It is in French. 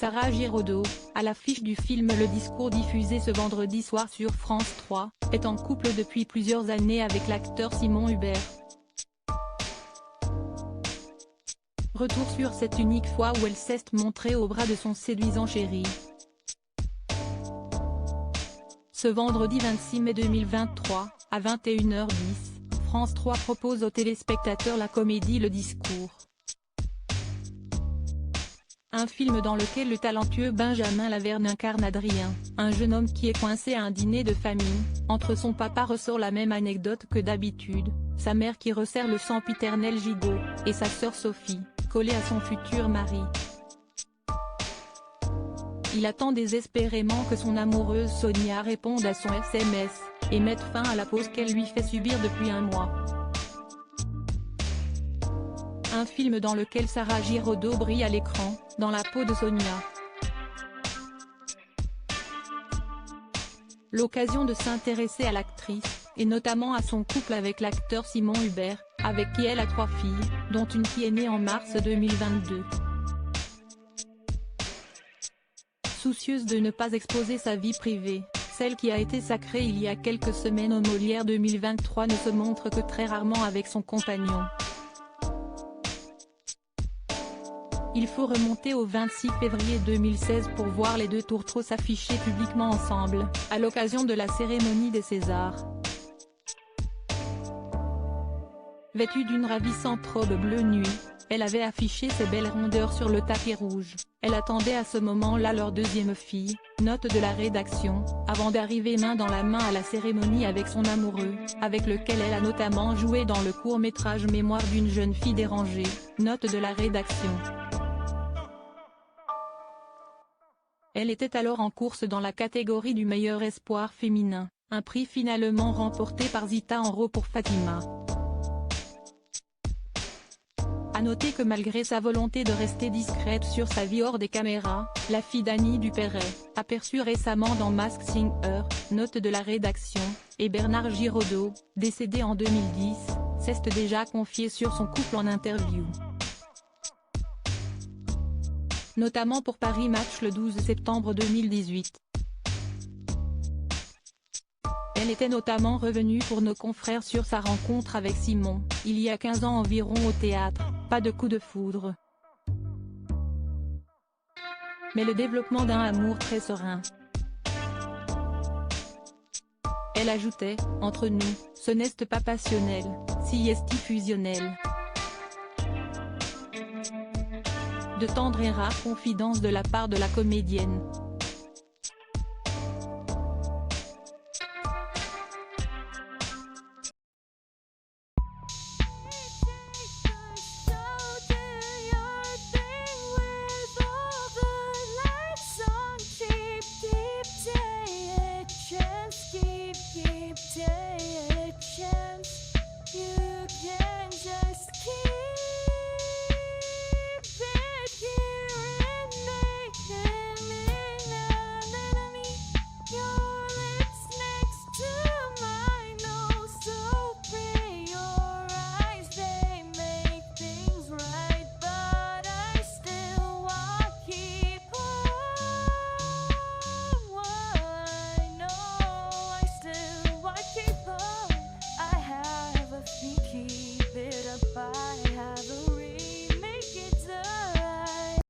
Sarah Giraudot, à l'affiche du film Le Discours diffusé ce vendredi soir sur France 3, est en couple depuis plusieurs années avec l'acteur Simon Hubert. Retour sur cette unique fois où elle s'est montrée au bras de son séduisant chéri. Ce vendredi 26 mai 2023, à 21h10, France 3 propose aux téléspectateurs la comédie Le Discours. Un film dans lequel le talentueux Benjamin Laverne incarne Adrien, un jeune homme qui est coincé à un dîner de famille. Entre son papa ressort la même anecdote que d'habitude, sa mère qui resserre le sempiternel gigot, et sa sœur Sophie, collée à son futur mari. Il attend désespérément que son amoureuse Sonia réponde à son SMS, et mette fin à la pause qu'elle lui fait subir depuis un mois. Un film dans lequel Sarah Giraudot brille à l'écran, dans la peau de Sonia. L'occasion de s'intéresser à l'actrice, et notamment à son couple avec l'acteur Simon Hubert, avec qui elle a 3 filles, dont une qui est née en mars 2022. Soucieuse de ne pas exposer sa vie privée, celle qui a été sacrée il y a quelques semaines au Molière 2023 ne se montre que très rarement avec son compagnon. Il faut remonter au 26 février 2016 pour voir les deux tourtereaux s'afficher publiquement ensemble, à l'occasion de la cérémonie des Césars. Vêtue d'une ravissante robe bleu nuit, elle avait affiché ses belles rondeurs sur le tapis rouge. Elle attendait à ce moment-là leur deuxième fille, note de la rédaction, avant d'arriver main dans la main à la cérémonie avec son amoureux, avec lequel elle a notamment joué dans le court-métrage Mémoire d'une jeune fille dérangée, note de la rédaction. Elle était alors en course dans la catégorie du meilleur espoir féminin, un prix finalement remporté par Zita Enro pour Fatima. À noter que malgré sa volonté de rester discrète sur sa vie hors des caméras, la fille d'Annie Dupéret, aperçue récemment dans Masked Singer, note de la rédaction, et Bernard Giraudot, décédé en 2010, s'est déjà confié sur son couple en interview. Notamment pour Paris Match le 12 septembre 2018. Elle était notamment revenue pour nos confrères sur sa rencontre avec Simon, il y a 15 ans environ au théâtre, pas de coup de foudre. Mais le développement d'un amour très serein. Elle ajoutait, entre nous, ce n'est pas passionnel, si est fusionnel. De tendres et rares confidences de la part de la comédienne.